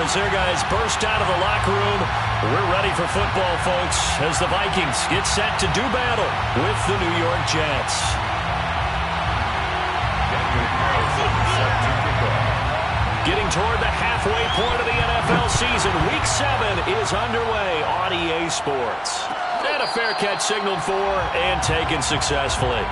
as their guys burst out of the locker room. We're ready for football, folks, as the Vikings get set to do battle with the New York Jets. Getting toward the halfway point of the NFL season, Week 7 is underway on EA Sports. And a fair catch signaled for and taken successfully.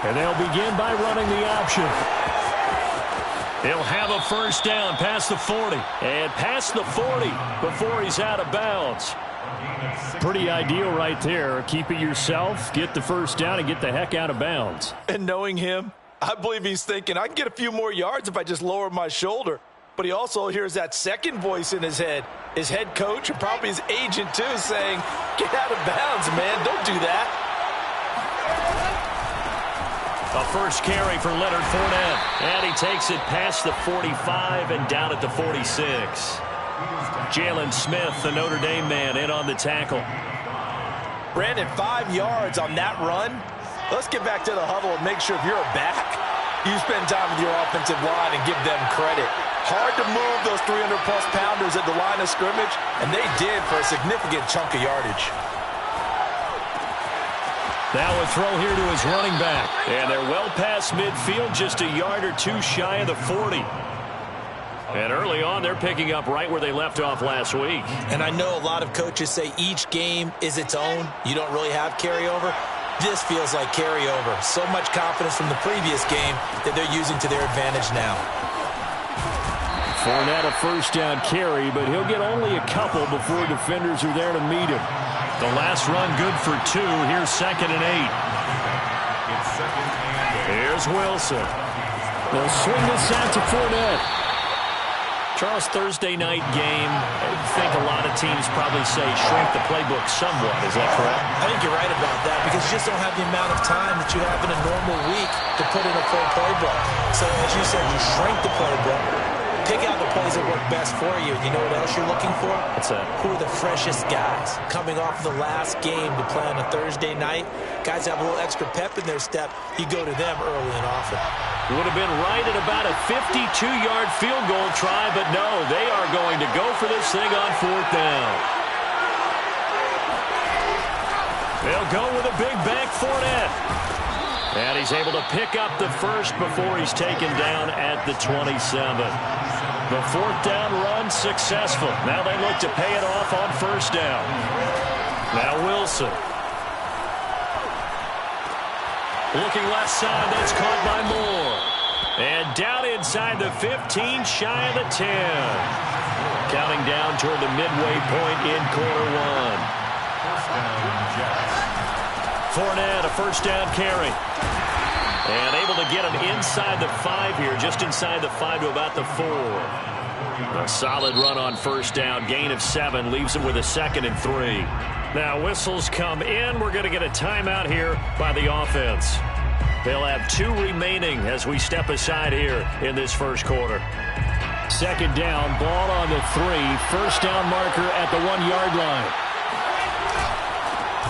And they'll begin by running the option. He'll have a first down past the 40. And past the 40 before he's out of bounds. Pretty ideal right there. Keep it yourself, get the first down, and get the heck out of bounds. And knowing him, I believe he's thinking, I can get a few more yards if I just lower my shoulder. But he also hears that second voice in his head. His head coach and probably his agent, too, saying, get out of bounds, man. Don't do that. A first carry for Leonard Fournette. And he takes it past the 45 and down at the 46. Jalen Smith, the Notre Dame man, in on the tackle. Brandon, 5 yards on that run. Let's get back to the huddle and make sure if you're a back, you spend time with your offensive line and give them credit. Hard to move those 300-plus pounders at the line of scrimmage, and they did for a significant chunk of yardage. Now a throw here to his running back. And they're well past midfield, just a yard or two shy of the 40. And early on, they're picking up right where they left off last week. And I know a lot of coaches say each game is its own. You don't really have carryover. This feels like carryover. So much confidence from the previous game that they're using to their advantage now. Fournette a first down carry, but he'll get only a couple before defenders are there to meet him. The last run good for 2. Here's 2nd and 8. Here's Wilson. They'll swing this out to Fournette. Charles, Thursday night game, I think a lot of teams probably say shrink the playbook somewhat. Is that correct? I think you're right about that because you just don't have the amount of time that you have in a normal week to put in a full playbook. So as you said, you shrink the playbook. Pick out the plays that work best for you. You know what else you're looking for? What's that? Who are the freshest guys coming off the last game to play on a Thursday night? Guys have a little extra pep in their step. You go to them early and often. Would have been right at about a 52-yard field goal try, but no, they are going to go for this thing on 4th down. They'll go with a big bank Fournette. And he's able to pick up the first before he's taken down at the 27. The 4th down run successful. Now they look to pay it off on 1st down. Now Wilson. Looking left side, that's caught by Moore. And down inside the 15, shy of the 10. Counting down toward the midway point in quarter 1. Fournette, a first down carry. And able to get him inside the 5 here, just inside the 5 to about the 4. A solid run on 1st down, gain of 7, leaves him with a 2nd and 3. Now whistles come in. We're going to get a timeout here by the offense. They'll have 2 remaining as we step aside here in this first quarter. 2nd down, ball on the 3. First down marker at the 1-yard line.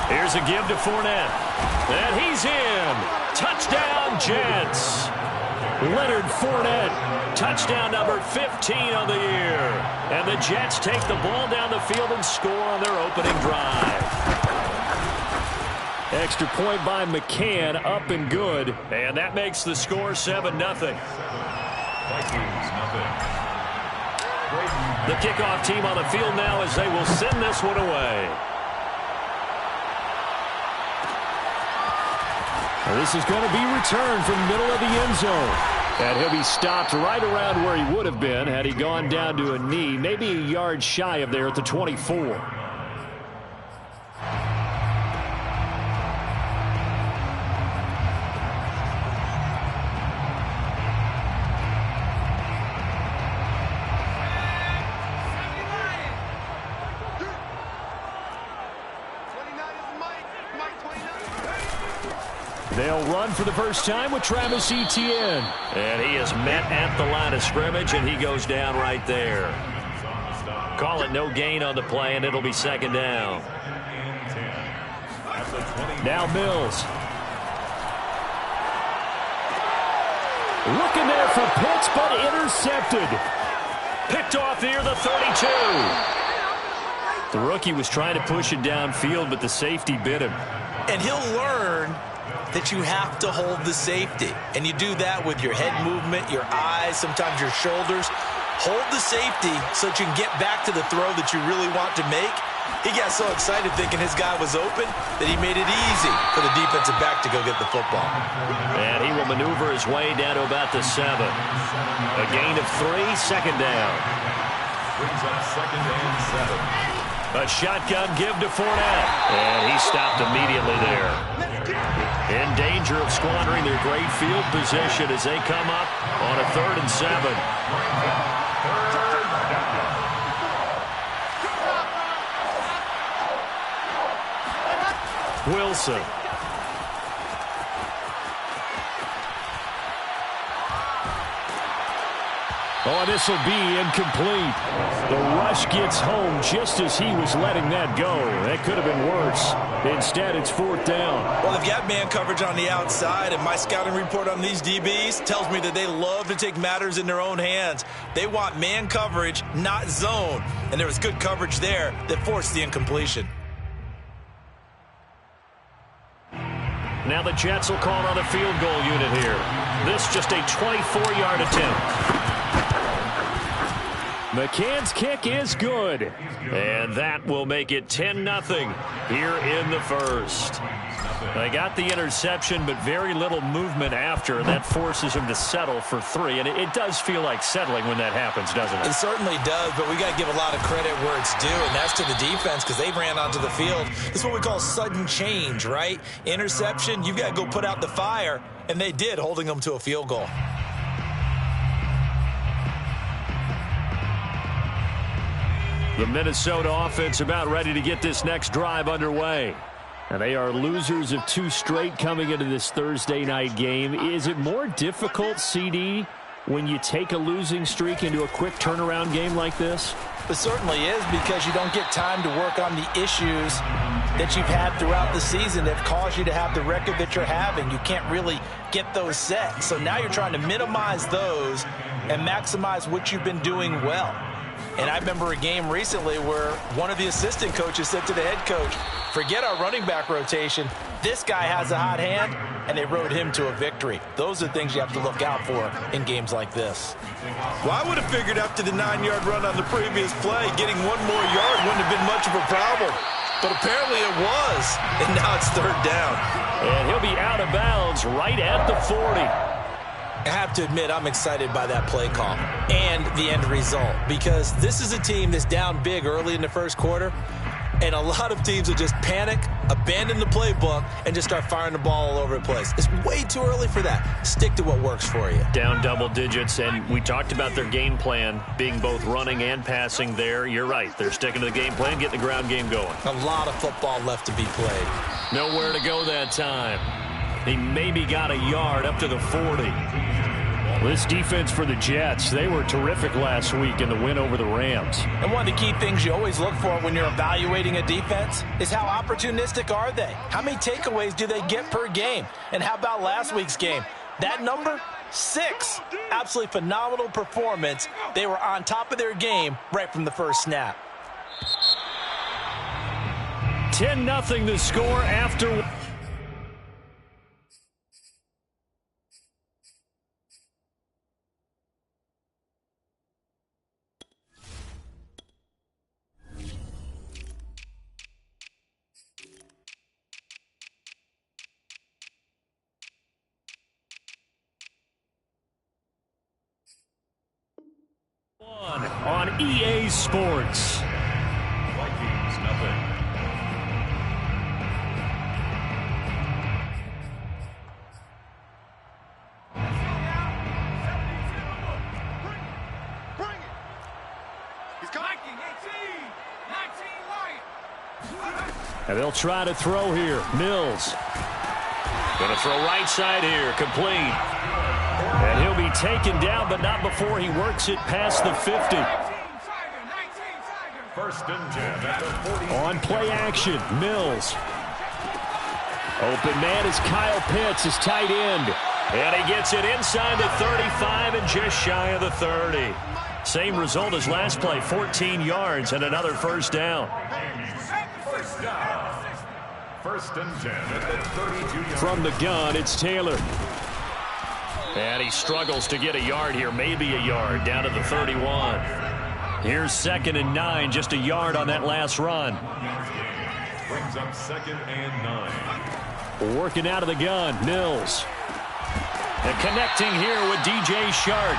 Here's a give to Fournette. And he's in. Touchdown, Jets. Leonard Fournette. Touchdown number 15 on the year. And the Jets take the ball down the field and score on their opening drive. Extra point by McCann, up and good. And that makes the score 7-0. The kickoff team on the field now as they will send this one away. This is going to be returned from the middle of the end zone. And he'll be stopped right around where he would have been had he gone down to a knee, maybe a yard shy of there at the 24. They'll run for the first time with Travis Etienne. And he is met at the line of scrimmage, and he goes down right there. Call it no gain on the play, and it'll be second down. Now Mills. Looking there for Pitts, but intercepted. Picked off near the 32. The rookie was trying to push it downfield, but the safety bit him. And he'll learn that you have to hold the safety. And you do that with your head movement, your eyes, sometimes your shoulders. Hold the safety so that you can get back to the throw that you really want to make. He got so excited thinking his guy was open that he made it easy for the defensive back to go get the football. And he will maneuver his way down to about the 7. A gain of 3, second down. Brings up second and 7. A shotgun give to Fournette. And he stopped immediately there. In danger of squandering their great field position as they come up on a 3rd and 7. Wilson. Oh, this will be incomplete. The rush gets home just as he was letting that go. That could have been worse. Instead, it's 4th down. Well, they've got man coverage on the outside, and my scouting report on these DBs tells me that they love to take matters in their own hands. They want man coverage, not zone. And there was good coverage there that forced the incompletion. Now the Jets will call on a field goal unit here. This just a 24-yard attempt. McCann's kick is good. And that will make it 10-0 here in the first. They got the interception, but very little movement after. That forces him to settle for 3. And it does feel like settling when that happens, doesn't it? It certainly does, but we got to give a lot of credit where it's due, and that's to the defense because they ran onto the field. This is what we call sudden change, right? Interception, you've got to go put out the fire, and they did, holding them to a field goal. The Minnesota offense about ready to get this next drive underway. And they are losers of 2 straight coming into this Thursday night game. Is it more difficult, CD, when you take a losing streak into a quick turnaround game like this? It certainly is because you don't get time to work on the issues that you've had throughout the season that have caused you to have the record that you're having. You can't really get those set. So now you're trying to minimize those and maximize what you've been doing well. And I remember a game recently where one of the assistant coaches said to the head coach, forget our running back rotation. This guy has a hot hand, and they rode him to a victory. Those are things you have to look out for in games like this. Well, I would have figured after the 9-yard run on the previous play, getting 1 more yard wouldn't have been much of a problem. But apparently it was, and now it's 3rd down. And he'll be out of bounds right at the 40. I have to admit, I'm excited by that play call and the end result because this is a team that's down big early in the first quarter, and a lot of teams will just panic, abandon the playbook, and just start firing the ball all over the place. It's way too early for that. Stick to what works for you. Down double digits, and we talked about their game plan being both running and passing there. You're right. They're sticking to the game plan, getting the ground game going. A lot of football left to be played. Nowhere to go that time. He maybe got a yard up to the 40. This defense for the Jets, they were terrific last week in the win over the Rams. And one of the key things you always look for when you're evaluating a defense is how opportunistic are they? How many takeaways do they get per game? And how about last week's game? That number, 6. Absolutely phenomenal performance. They were on top of their game right from the first snap. 10-0 the score after... on EA Sports. Vikings, nothing. And they'll try to throw here. Mills. Going to throw right side here, complete. And he'll be taken down, but not before he works it past the 50. First and 10 at the 40. On play action, Mills. Open man is Kyle Pitts, his tight end. And he gets it inside the 35 and just shy of the 30. Same result as last play, 14 yards and another first down. First down. First and 10 at the 32-yard. From the gun, it's Taylor. And he struggles to get a yard here, maybe a yard, down to the 31. Here's 2nd and 9, just a yard on that last run. Brings up 2nd and 9. Working out of the gun, Mills. And connecting here with DJ Shark.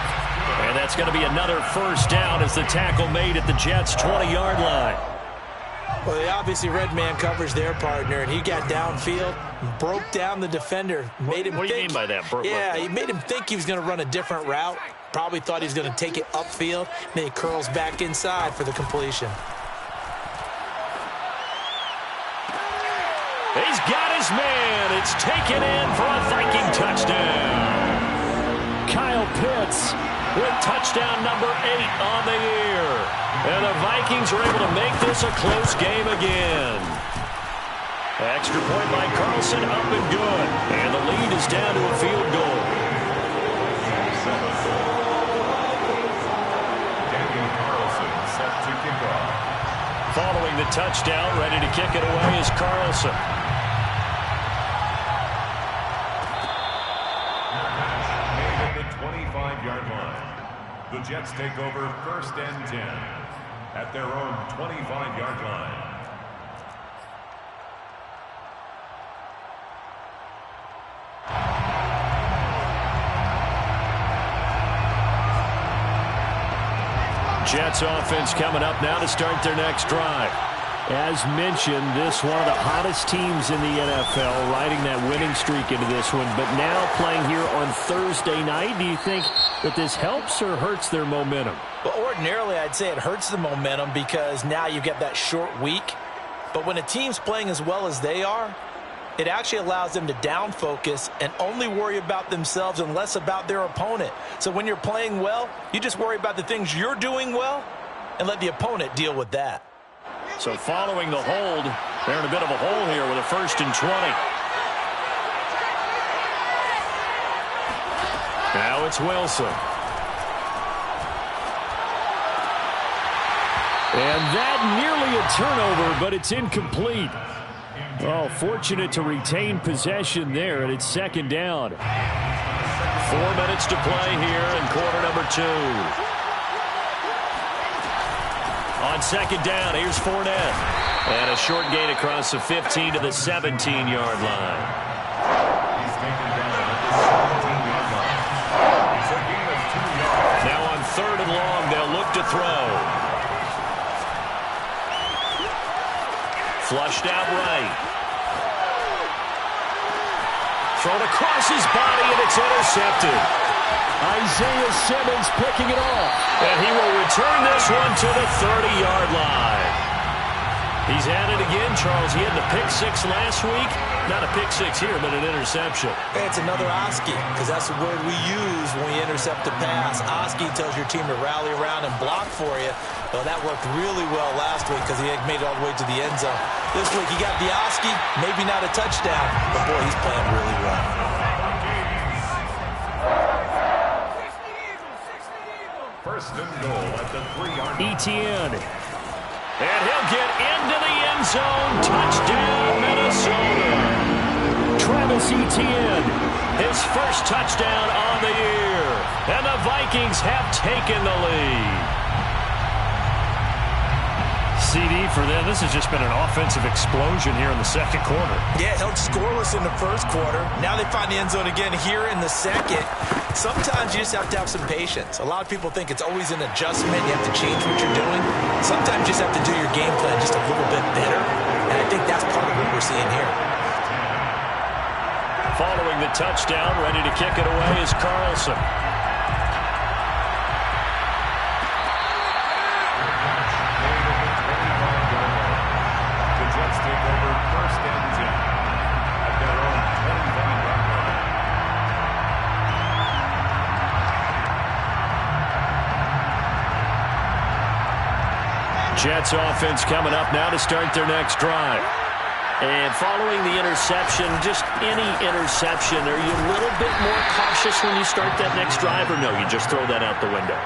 And that's going to be another first down as the tackle made at the Jets' 20-yard line. Well, they obviously read man coverage their partner, and he got downfield, broke down the defender, made him What do you think, mean by that? Yeah, he made him think he was going to run a different route. Probably thought he was going to take it upfield. Then he curls back inside for the completion. He's got his man. It's taken in for a Viking touchdown. Kyle Pitts with touchdown number 8 on the year. And the Vikings are able to make this a close game again. Extra point by Carlson, up and good. And the lead is down to a field goal. Daniel Carlson set to kick off. Following the touchdown, ready to kick it away is Carlson. Made at the 25-yard line. The Jets take over 1st and 10 at their own 25-yard line. Jets offense coming up now to start their next drive. As mentioned, this one of the hottest teams in the NFL, riding that winning streak into this one, but now playing here on Thursday night. Do you think that this helps or hurts their momentum? Well, ordinarily, I'd say it hurts the momentum because now you get that short week. But when a team's playing as well as they are, it actually allows them to down focus and only worry about themselves and less about their opponent. So when you're playing well, you just worry about the things you're doing well and let the opponent deal with that. So following the hold, they're in a bit of a hole here with a 1st and 20. Now it's Wilson. And that nearly a turnover, but it's incomplete. Oh, fortunate to retain possession there, and it's 2nd down. 4 minutes to play here in quarter number 2. On 2nd down, here's Fournette. And a short gain across the 15 to the 17-yard line. He's taken down at the 17-yard line. It's a gain of 2 yards. Now on 3rd and long, they'll look to throw. Flushed out right. Thrown across his body, and it's intercepted. Isaiah Simmons picking it off. And he will return this one to the 30-yard line. He's at it again, Charles. He had the pick 6 last week. Not a pick 6 here, but an interception. It's another Oski, because that's the word we use when we intercept a pass. Oski tells your team to rally around and block for you. Well, that worked really well last week because he made it all the way to the end zone. This week he got the Oski, maybe not a touchdown, but boy, he's playing really well. First and goal at the 3-yard line. Etienne. And he'll get into the end zone. Touchdown, Minnesota. Travis Etienne. His first touchdown on the year. And the Vikings have taken the lead. CD for them. This has just been an offensive explosion here in the 2nd quarter. Yeah, held scoreless in the 1st quarter. Now they find the end zone again here in the 2nd. Sometimes you just have to have some patience. A lot of people think it's always an adjustment. You have to change what you're doing. Sometimes you just have to do your game plan just a little bit better. And I think that's part of what we're seeing here. Following the touchdown, ready to kick it away is Carlson. The Jets take over 1st and 10 at their own 25-yard Jets offense coming up now to start their next drive. And following the interception, just any interception, are you a little bit more cautious when you start that next drive, or no, you just throw that out the window?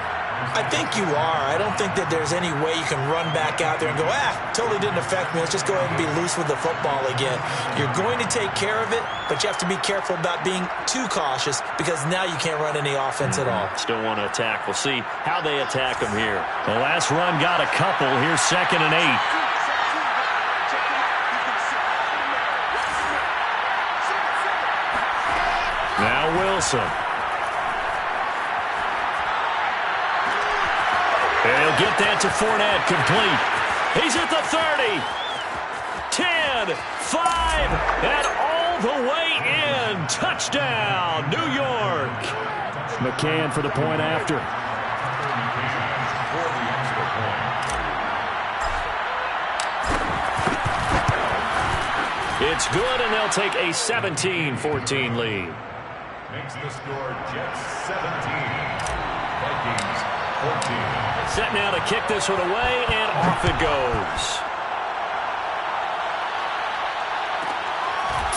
I think you are. I don't think that there's any way you can run back out there and go, totally didn't affect me. Let's just go ahead and be loose with the football again. You're going to take care of it, but you have to be careful about being too cautious because now you can't run any offense at all. Still want to attack. We'll see how they attack them here. The last run got a couple. Here's 2nd and 8. Now Wilson. And he'll get that to Fournette, complete. He's at the 30. 10, 5, and all the way in. Touchdown, New York. McCann for the point after. It's good, and they'll take a 17-14 lead. Makes the score Jets 17, Vikings 14. Set now to kick this one away, and off it goes.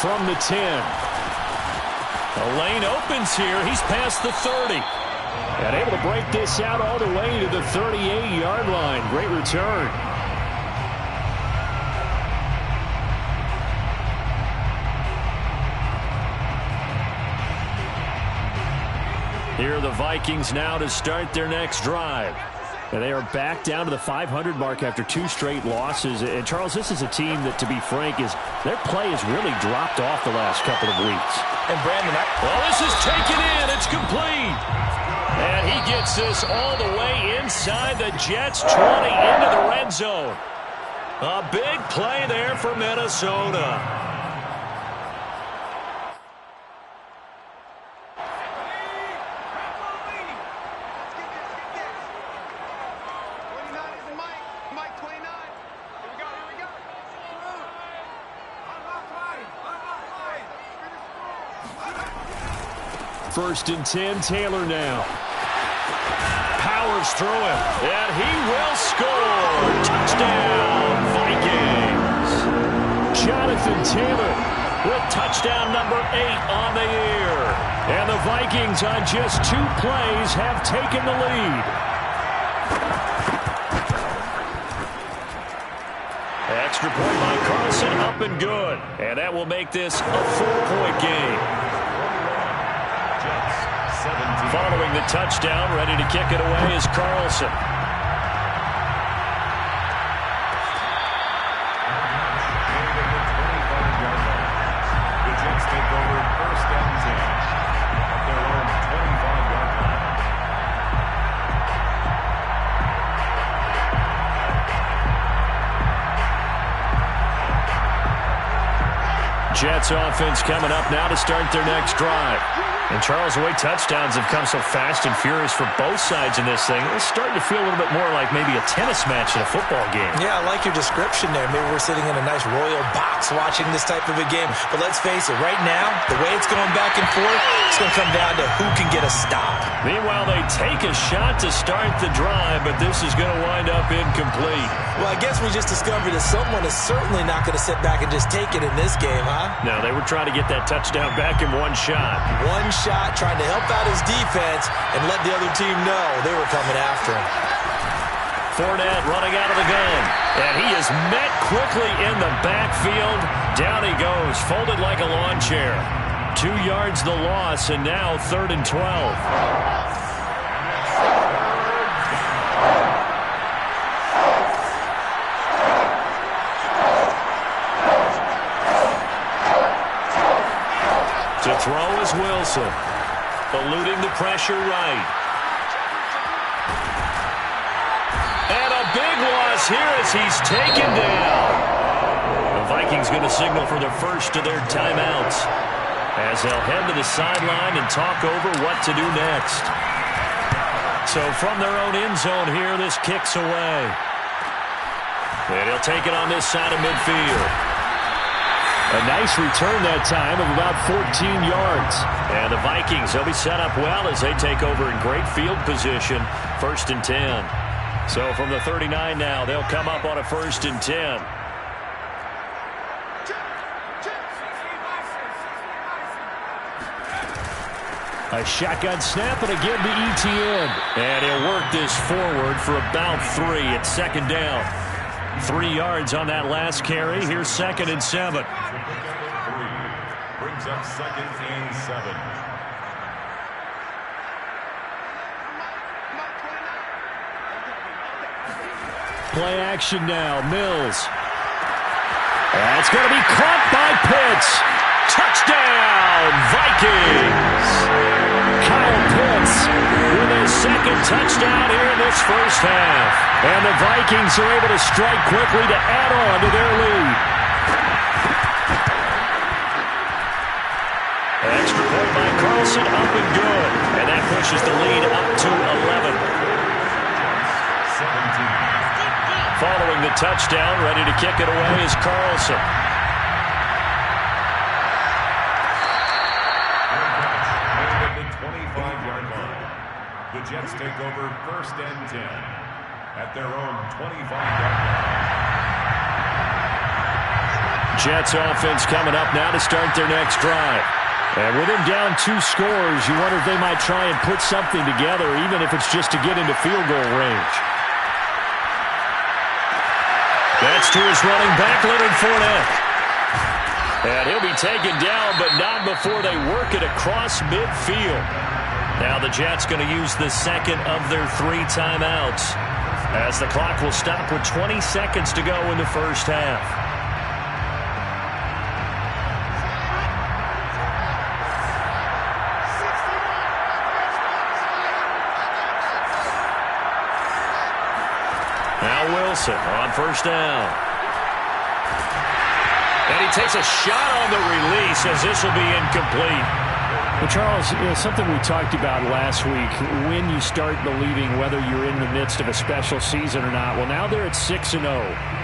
From the 10. The lane opens here. He's past the 30. And able to break this out all the way to the 38-yard line. Great return. Here are the Vikings now to start their next drive. And they are back down to the 500 mark after 2 straight losses. And, Charles, this is a team that, to be frank, their play has really dropped off the last couple of weeks. And, Brandon, this is taken in. It's complete. And he gets this all the way inside the Jets' 20 into the red zone. A big play there for Minnesota. First and 10, Taylor now. Powers through him, and he will score. Touchdown, Vikings. Jonathan Taylor with touchdown number 8 on the year. And the Vikings on just 2 plays have taken the lead. Extra point by Carlson, up and good. And that will make this a 4-point game. Following the touchdown, ready to kick it away is Carlson. The Jets take over 1st and 10 at their own 25-yard line. Jets offense coming up now to start their next drive. And, Charles, the way touchdowns have come so fast and furious for both sides in this thing, it's starting to feel a little bit more like maybe a tennis match in a football game. Yeah, I like your description there. Maybe we're sitting in a nice royal box watching this type of a game. But let's face it, right now, the way it's going back and forth, it's going to come down to who can get a stop. Meanwhile, they take a shot to start the drive, but this is going to wind up incomplete. Well, I guess we just discovered that someone is certainly not going to sit back and just take it in this game, huh? No, they were trying to get that touchdown back in one shot. One shot, trying to help out his defense and let the other team know they were coming after him. Fournette running out of the gun. And he is met quickly in the backfield. Down he goes, folded like a lawn chair. 2 yards the loss, and now 3rd and 12. To throw is Wilson. Eluding the pressure right. And a big loss here as he's taken down. The Vikings going to signal for the first of their timeouts as they'll head to the sideline and talk over what to do next. So from their own end zone here, this kicks away. And he'll take it on this side of midfield. A nice return that time of about 14 yards. And the Vikings, they'll be set up well as they take over in great field position. 1st and 10. So from the 39 now, they'll come up on a 1st and 10. A shotgun snap, and again to Etienne. And he'll work this forward for about 3 at 2nd down. 3 yards on that last carry. Here's 2nd and 7. Brings up 2nd and 7. Play action now. Mills. That's going to be caught by Pitts. Touchdown, Vikings. Kyle Pitts with his 2nd touchdown here in this first half. And the Vikings are able to strike quickly to add on to their lead. Extra point by Carlson, up and good. And that pushes the lead up to 11. 17. Following the touchdown, ready to kick it away is Carlson. At the 25-yard line. The Jets take over 1st and 10 at their own 25-yard line. Jets offense coming up now to start their next drive. And with him down 2 scores, you wonder if they might try and put something together, even if it's just to get into field goal range. That's to his running back, Leonard Fournette. And he'll be taken down, but not before they work it across midfield. Now the Jets going to use the 2nd of their 3 timeouts, as the clock will stop with 20 seconds to go in the first half. Now Wilson on 1st down. And he takes a shot on the release, as this will be incomplete. Well, Charles, something we talked about last week, when you start believing whether you're in the midst of a special season or not. Well, now they're at 6-0.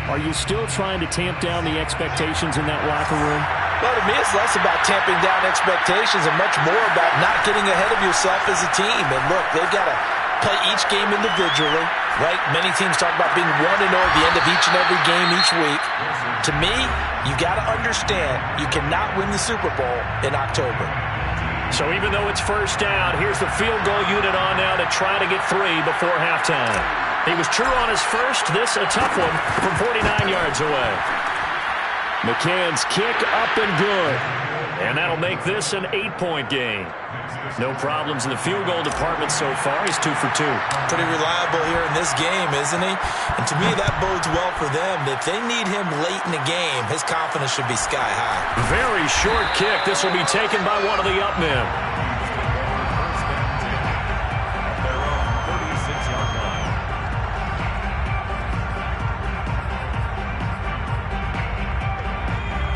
Are you still trying to tamp down the expectations in that locker room? Well, to me, it's less about tamping down expectations and much more about not getting ahead of yourself as a team. And look, they've got to play each game individually, right? Many teams talk about being 1-0 at the end of each and every game each week. To me, you got to understand you cannot win the Super Bowl in October. So even though it's 1st down, here's the field goal unit on now to try to get 3 before halftime. He was true on his first. This a tough one from 49 yards away. McCann's kick up and good. And that'll make this an 8-point game. No problems in the field goal department so far. He's 2 for 2. Pretty reliable here in this game, isn't he? And to me, that bodes well for them. If they need him late in the game, his confidence should be sky high. Very short kick. This will be taken by one of the up men.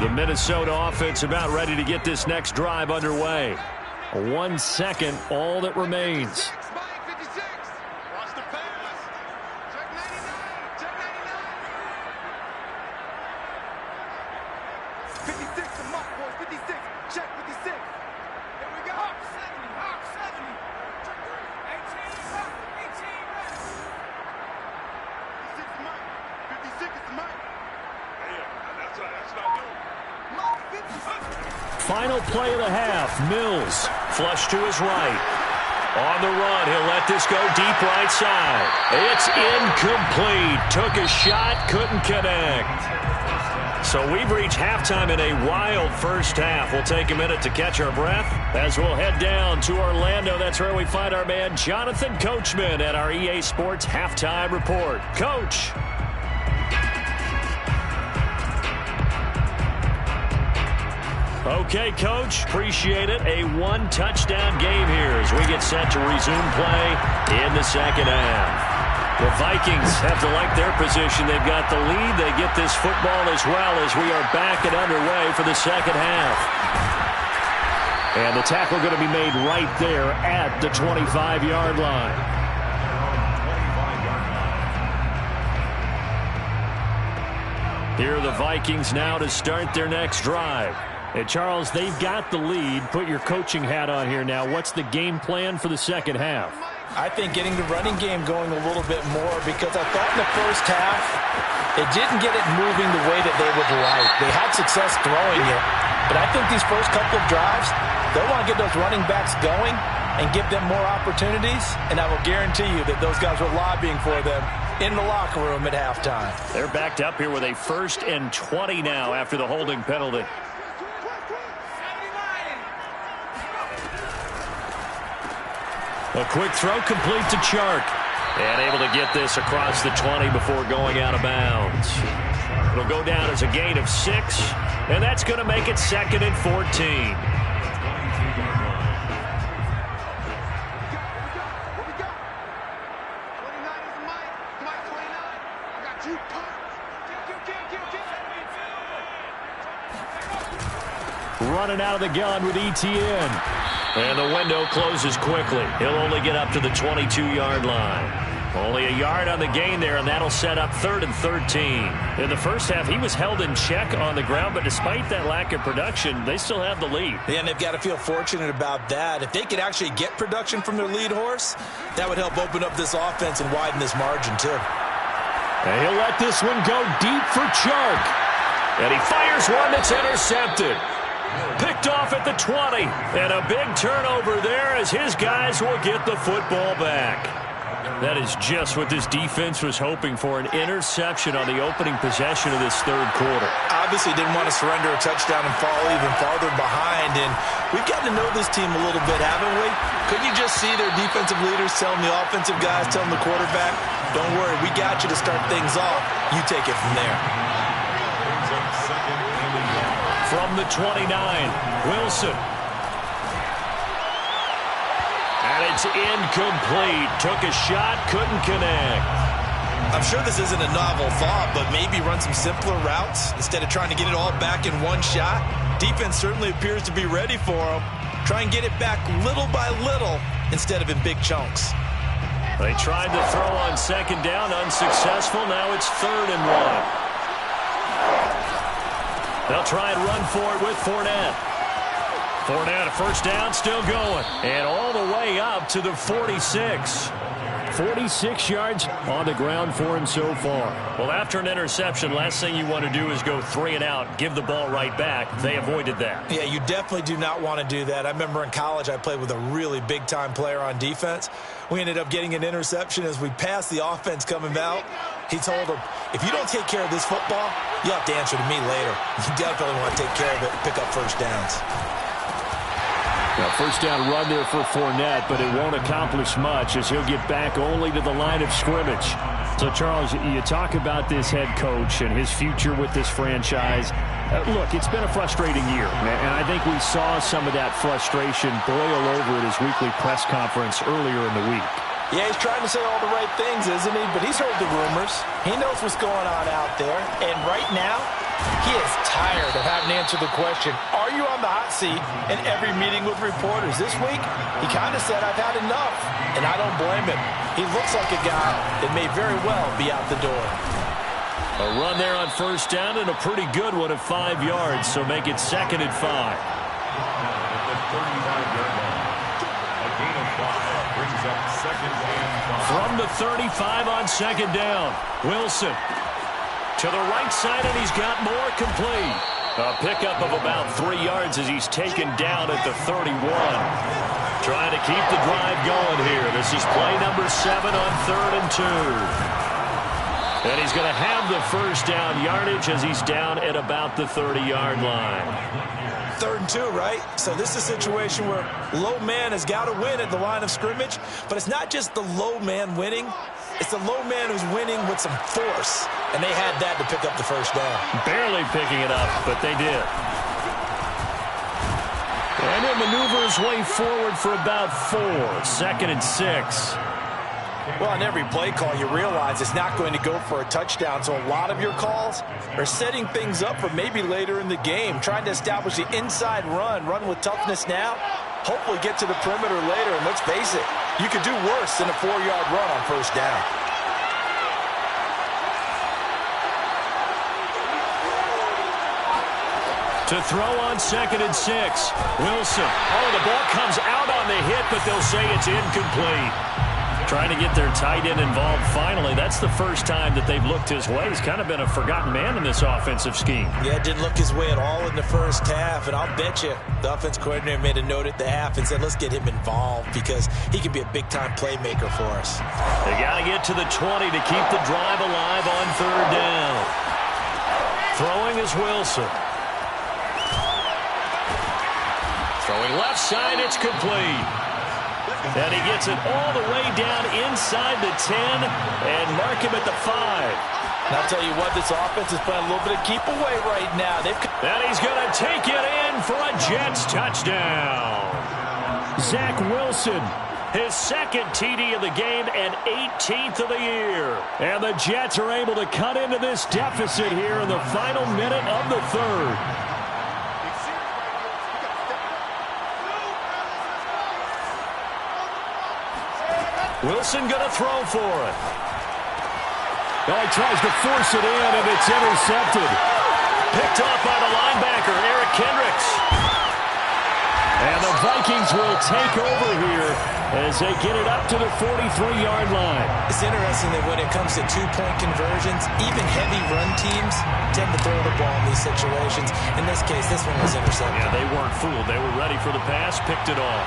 The Minnesota offense about ready to get this next drive underway. 1 second, all that remains. Final play of the half. Mills flush to his right. On the run, he'll let this go deep right side. It's incomplete. Took a shot, couldn't connect. So we've reached halftime in a wild first half. We'll take a minute to catch our breath as we'll head down to Orlando. That's where we find our man Jonathan Coachman at our EA Sports Halftime Report. Coach. Okay, Coach, appreciate it. A 1-touchdown game here as we get set to resume play in the second half. The Vikings have to like their position. They've got the lead. They get this football as well as we are back and underway for the second half. And the tackle going to be made right there at the 25-yard line. Here are the Vikings now to start their next drive. And Charles, they've got the lead. Put your coaching hat on here now. What's the game plan for the second half? I think getting the running game going a little bit more, because I thought in the first half it didn't get it moving the way that they would like. They had success throwing it, but I think these first couple of drives, they'll want to get those running backs going and give them more opportunities, and I will guarantee you that those guys were lobbying for them in the locker room at halftime. They're backed up here with a 1st and 20 now after the holding penalty. A quick throw complete to Chark. And able to get this across the 20 before going out of bounds. It'll go down as a gain of 6, and that's going to make it 2nd and 14. Running out of the gun with Etienne. And the window closes quickly. He'll only get up to the 22-yard line. Only a yard on the gain there, and that'll set up 3rd and 13. In the first half, he was held in check on the ground, but despite that lack of production, they still have the lead. Yeah, and they've got to feel fortunate about that. If they could actually get production from their lead horse, that would help open up this offense and widen this margin, too. And he'll let this one go deep for Chark. And he fires one that's intercepted. Picked off at the 20. And a big turnover there as his guys will get the football back. That is just what this defense was hoping for, an interception on the opening possession of this third quarter. Obviously didn't want to surrender a touchdown and fall even farther behind. And we've gotten to know this team a little bit, haven't we? Couldn't you just see their defensive leaders telling the offensive guys, telling the quarterback, don't worry, we got you to start things off. You take it from there. From the 29, Wilson. And it's incomplete. Took a shot, couldn't connect. I'm sure this isn't a novel thought, but maybe run some simpler routes instead of trying to get it all back in one shot. Defense certainly appears to be ready for them. Try and get it back little by little instead of in big chunks. They tried to throw on 2nd down, unsuccessful. Now it's 3rd and 1. They'll try and run for it with Fournette. Fournette, a 1st down, still going. And all the way up to the 46. 46 yards on the ground for him so far. Well, after an interception, last thing you want to do is go 3 and out, give the ball right back. They avoided that. Yeah, you definitely do not want to do that. I remember in college I played with a really big-time player on defense. We ended up getting an interception as we passed the offense coming out. He told him, if you don't take care of this football, you'll have to answer to me later. You definitely want to take care of it and pick up 1st downs. Now, 1st down run there for Fournette, but it won't accomplish much as he'll get back only to the line of scrimmage. So, Charles, you talk about this head coach and his future with this franchise. Look, it's been a frustrating year, and I think we saw some of that frustration boil over at his weekly press conference earlier in the week. Yeah, he's trying to say all the right things, isn't he? But he's heard the rumors. He knows what's going on out there. And right now, he is tired of having to answer the question, are you on the hot seat in every meeting with reporters? This week, he kind of said, I've had enough. And I don't blame him. He looks like a guy that may very well be out the door. A run there on 1st down and a pretty good one of 5 yards, so make it 2nd and 5. From the 35 on 2nd down, Wilson to the right side, and he's got more complete. A pickup of about 3 yards as he's taken down at the 31. Trying to keep the drive going here. This is play number 7 on 3rd and 2. And he's going to have the 1st down yardage as he's down at about the 30-yard line. 3rd and 2, right? So this is a situation where low man has got to win at the line of scrimmage, but it's not just the low man winning. It's the low man who's winning with some force, and they had that to pick up the 1st down. Barely picking it up, but they did. And he'll maneuver his way forward for about 4. 2nd and 6. Well, on every play call, you realize it's not going to go for a touchdown, so a lot of your calls are setting things up for maybe later in the game, trying to establish the inside run with toughness now, hopefully get to the perimeter later, and let's face it, you could do worse than a 4-yard run on 1st down. To throw on 2nd and 6, Wilson. Oh, the ball comes out on the hit, but they'll say it's incomplete. Trying to get their tight end involved finally. That's the first time that they've looked his way. He's kind of been a forgotten man in this offensive scheme. Yeah, didn't look his way at all in the first half. And I'll bet you the offense coordinator made a note at the half and said, let's get him involved because he can be a big-time playmaker for us. They got to get to the 20 to keep the drive alive on third down. Throwing is Wilson. Throwing left side, it's complete. And he gets it all the way down inside the 10 and mark him at the 5. And I'll tell you what, this offense is playing a little bit of keep away right now. And he's going to take it in for a Jets touchdown. Zach Wilson, his second TD of the game and 18th of the year. And the Jets are able to cut into this deficit here in the final minute of the third. Wilson going to throw for it. Oh, he tries to force it in, and it's intercepted. Picked off by the linebacker, Eric Kendricks. And the Vikings will take over here as they get it up to the 43-yard line. It's interesting that when it comes to two-point conversions, even heavy run teams tend to throw the ball in these situations. In this case, this one was intercepted. Yeah, they weren't fooled. They were ready for the pass, picked it off.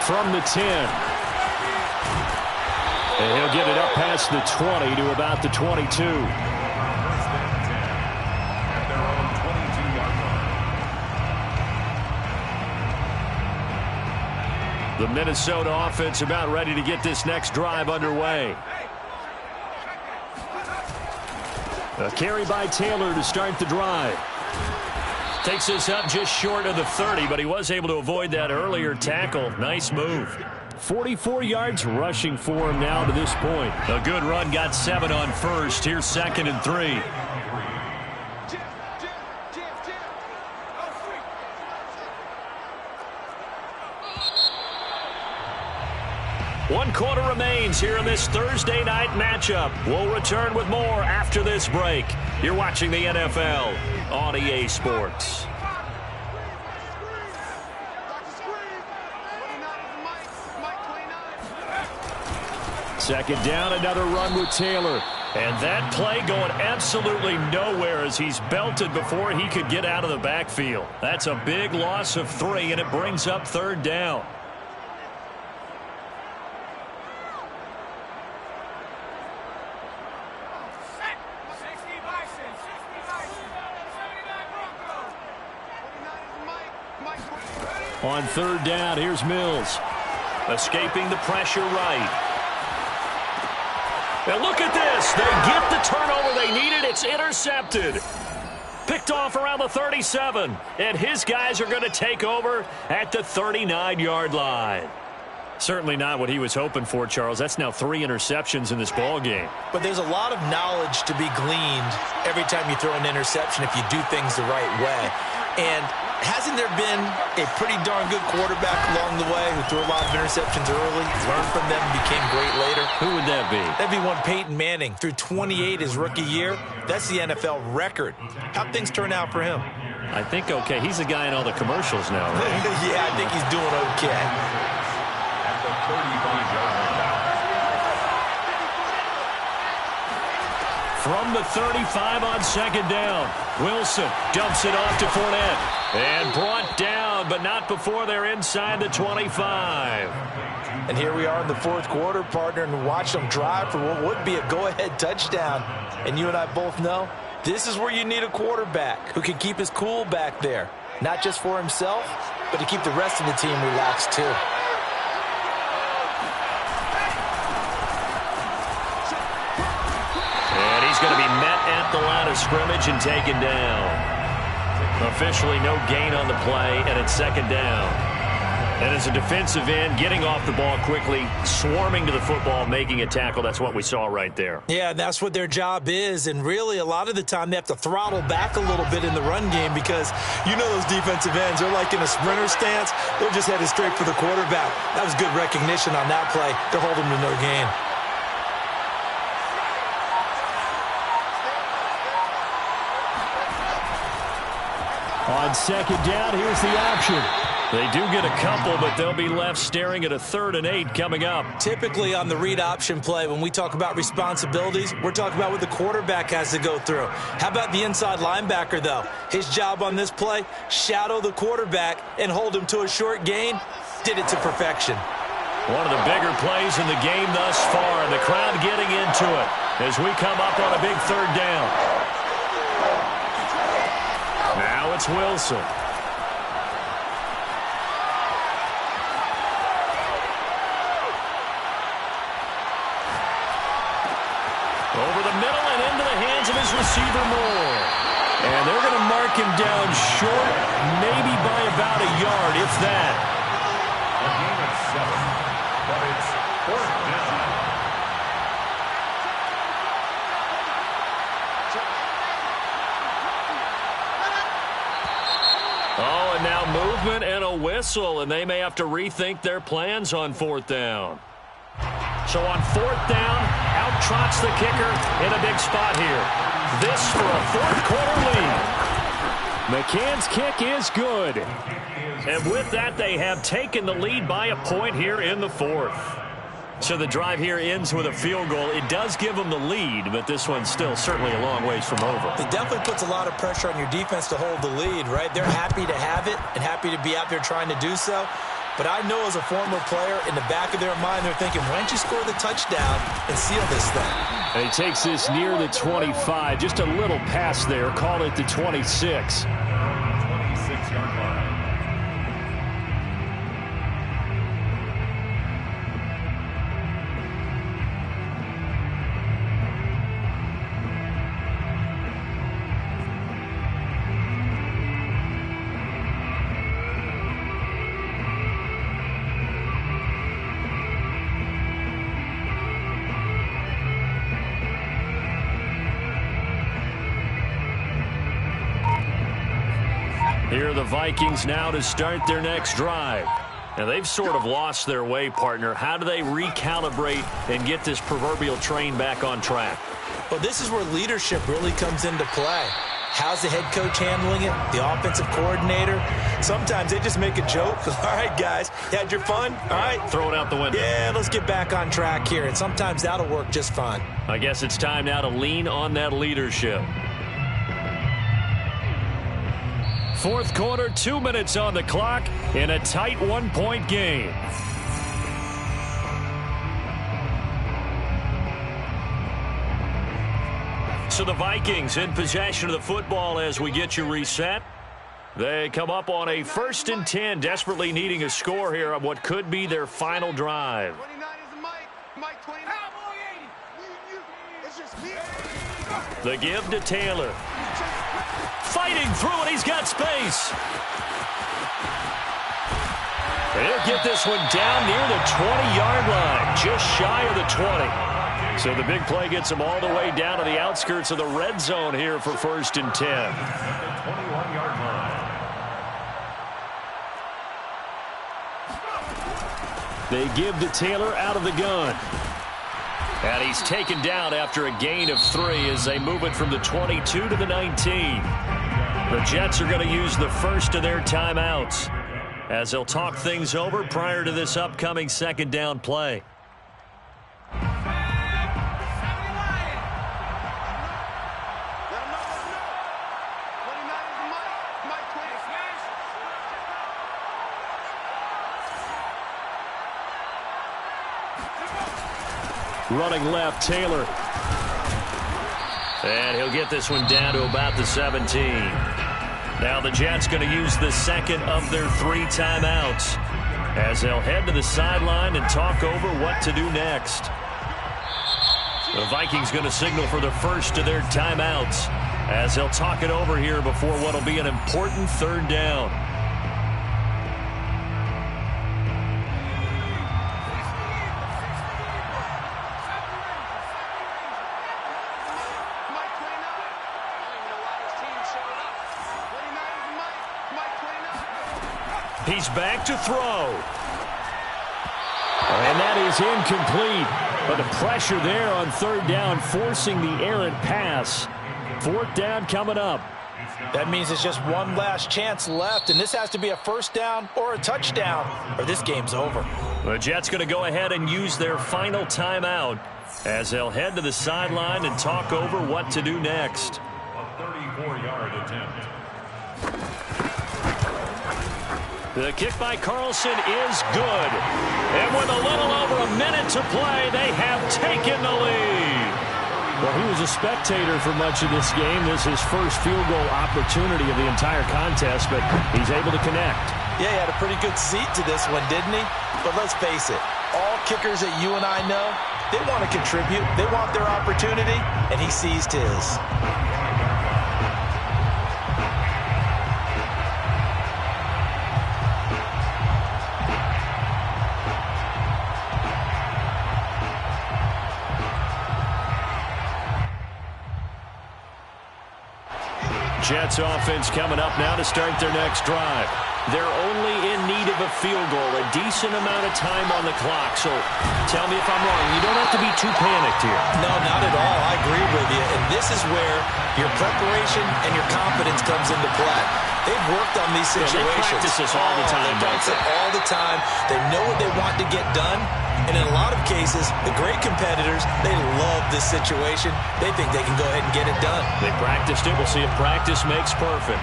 From the 10. And he'll get it up past the 20 to about the 22. First and 10 at their own 22-yard line. The Minnesota offense about ready to get this next drive underway. A carry by Taylor to start the drive. Takes us up just short of the 30, but he was able to avoid that earlier tackle. Nice move. 44 yards rushing for him now to this point. A good run, got 7 on first. Here's 2nd and 3. One quarter remains here in this Thursday night matchup. We'll return with more after this break. You're watching the NFL on EA Sports. Second down, another run with Taylor. And that play going absolutely nowhere as he's belted before he could get out of the backfield. That's a big loss of 3, and it brings up third down. On third down, here's Mills. Escaping the pressure right. Now look at this. They get the turnover they needed. It's intercepted. Picked off around the 37. And his guys are going to take over at the 39-yard line. Certainly not what he was hoping for, Charles. That's now 3 interceptions in this ball game. But there's a lot of knowledge to be gleaned every time you throw an interception if you do things the right way. And hasn't there been a pretty darn good quarterback along the way who threw a lot of interceptions early, learned from them, and became great later? Who would that be? That'd be one Peyton Manning. Threw 28 his rookie year. That's the NFL record. How'd things turn out for him? I think okay. He's the guy in all the commercials now, right? Yeah, I think he's doing okay. At the 35-yard line. From the 35 on second down, Wilson dumps it off to Fournette. And brought down, but not before they're inside the 25. And here we are in the fourth quarter, partner, and watch them drive for what would be a go-ahead touchdown. And you and I both know this is where you need a quarterback who can keep his cool back there. Not just for himself, but to keep the rest of the team relaxed too. And he's going to be met at the line of scrimmage and taken down. Officially no gain on the play, and it's second down. And as a defensive end, getting off the ball quickly, swarming to the football, making a tackle, that's what we saw right there. Yeah, that's what their job is, and really a lot of the time they have to throttle back a little bit in the run game because you know those defensive ends, they're like in a sprinter stance. They're just headed straight for the quarterback. That was good recognition on that play. They're holding to no gain. On second down, here's the option. They do get a couple, but they'll be left staring at a 3rd and 8 coming up. Typically on the read option play, when we talk about responsibilities, we're talking about what the quarterback has to go through. How about the inside linebacker, though? His job on this play, shadow the quarterback and hold him to a short gain. Did it to perfection. One of the bigger plays in the game thus far. The crowd getting into it as we come up on a big 3rd down. Now it's Wilson. Over the middle and into the hands of his receiver, Moore. And they're going to mark him down short, maybe by about a yard, if that. A gain of 7, but it's 4th down. Oh, and now movement and a whistle, and they may have to rethink their plans on 4th down. So on 4th down, out trots the kicker in a big spot here. This for a 4th quarter lead. McCann's kick is good. And with that, they have taken the lead by a point here in the 4th. So the drive here ends with a field goal. It does give them the lead, but this one's still certainly a long ways from over. It definitely puts a lot of pressure on your defense to hold the lead, right? They're happy to have it and happy to be out there trying to do so. But I know as a former player, in the back of their mind, they're thinking, why don't you score the touchdown and seal this thing? And he takes this near the 25. Just a little pass there. Call it the 26. 26-yard line. Here are the Vikings now to start their next drive. Now, they've sort of lost their way, partner. How do they recalibrate and get this proverbial train back on track? Well, this is where leadership really comes into play. How's the head coach handling it? The offensive coordinator? Sometimes they just make a joke. All right, guys, you had your fun? All right. Throw it out the window. Yeah, let's get back on track here. And sometimes that'll work just fine. I guess it's time now to lean on that leadership. 4th quarter, 2 minutes on the clock in a tight 1-point game. So the Vikings in possession of the football as we get you reset. They come up on a 1st and 10, desperately needing a score here on what could be their final drive. 29 is the Mike 29. The give to Taylor. Fighting through it, he's got space. He'll get this one down near the 20-yard line, just shy of the 20. So the big play gets him all the way down to the outskirts of the red zone here for 1st and 10. 21-yard line. They give to Taylor out of the gun. And he's taken down after a gain of 3 as they move it from the 22 to the 19. The Jets are going to use the first of their timeouts as they'll talk things over prior to this upcoming 2nd down play. Running left, Taylor. And he'll get this one down to about the 17. Now the Jets going to use the 2nd of their 3 timeouts as they'll head to the sideline and talk over what to do next. The Vikings going to signal for the first of their timeouts as they'll talk it over here before what will be an important 3rd down. He's back to throw. And that is incomplete. But the pressure there on 3rd down, forcing the errant pass. 4th down coming up. That means it's just one last chance left, and this has to be a first down or a touchdown, or this game's over. The Jets going to go ahead and use their final timeout as they'll head to the sideline and talk over what to do next. A 34-yard attempt. The kick by Carlson is good. And with a little over a minute to play, they have taken the lead. Well, he was a spectator for much of this game. This is his first field goal opportunity of the entire contest, but he's able to connect. Yeah, he had a pretty good seat to this one, didn't he? But let's face it, all kickers that you and I know, they want to contribute. They want their opportunity, and he seized his. Jets offense coming up now to start their next drive. They're only in need of a field goal, a decent amount of time on the clock. So tell me if I'm wrong. You don't have to be too panicked here. No, not at all. I agree with you. And this is where your preparation and your confidence comes into play. They've worked on these situations. They practice this all the time. They practice it all the time. They know what they want to get done. And in a lot of cases, the great competitors, they love this situation. They think they can go ahead and get it done. They practiced it. We'll see if practice makes perfect.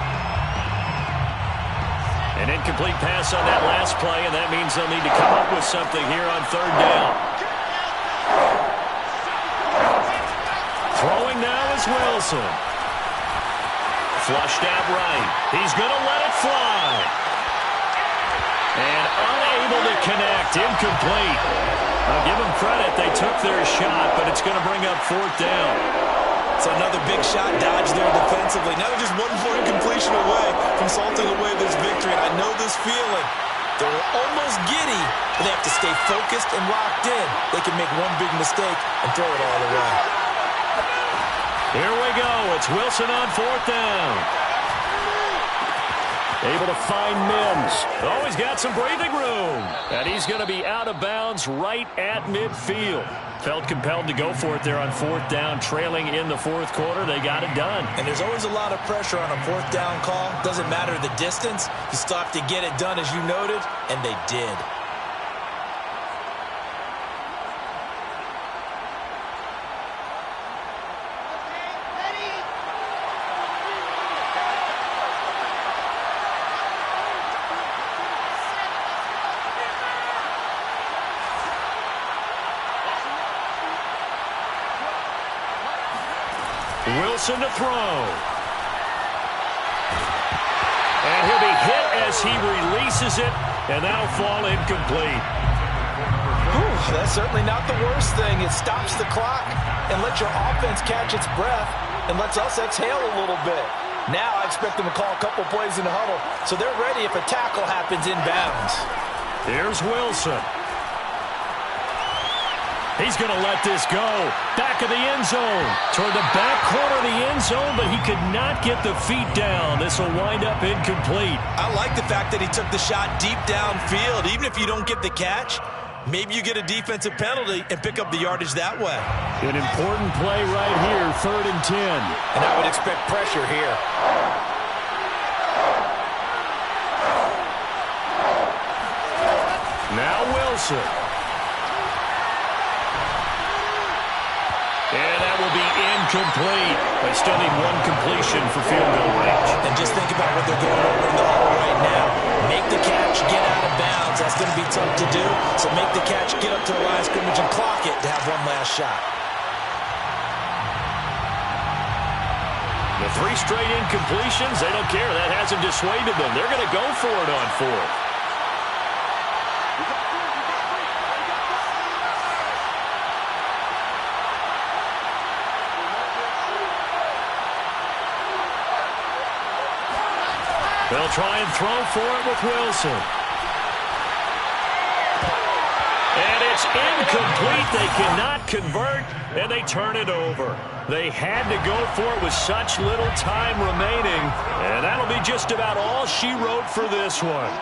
An incomplete pass on that last play, and that means they'll need to come up with something here on third down. Throwing now is Wilson. Flushed out right. He's going to let it fly. And unable to connect. Incomplete. I'll give them credit. They took their shot, but it's going to bring up fourth down. So another big shot dodged there defensively. Now they're just 1 point completion away from salting away this victory. And I know this feeling. They're almost giddy, but they have to stay focused and locked in. They can make one big mistake and throw it all away. Here we go. It's Wilson on fourth down. Able to find Mims. Oh, he's got some breathing room. And he's going to be out of bounds right at midfield. Felt compelled to go for it there on fourth down, trailing in the fourth quarter. They got it done. And there's always a lot of pressure on a fourth down call. Doesn't matter the distance. You still have to get it done, as you noted, and they did. Wilson to throw. And he'll be hit as he releases it, and that'll fall incomplete. Whew, that's certainly not the worst thing. It stops the clock and lets your offense catch its breath and lets us exhale a little bit. Now I expect them to call a couple plays in the huddle, so they're ready if a tackle happens inbounds. Here's Wilson. He's going to let this go. Back of the end zone. Toward the back corner of the end zone, but he could not get the feet down. This will wind up incomplete. I like the fact that he took the shot deep downfield. Even if you don't get the catch, maybe you get a defensive penalty and pick up the yardage that way. An important play right here, 3rd and 10. And I would expect pressure here. Now Wilson. And that will be incomplete. They still need one completion for field goal range. And just think about what they're going over in the huddle right now. Make the catch, get out of bounds. That's going to be tough to do. So make the catch, get up to the line of scrimmage, and clock it to have one last shot. The 3 straight incompletions, they don't care. That hasn't dissuaded them. They're going to go for it on 4th. They'll try and throw for it with Wilson. And it's incomplete. They cannot convert, and they turn it over. They had to go for it with such little time remaining, and that'll be just about all she wrote for this one.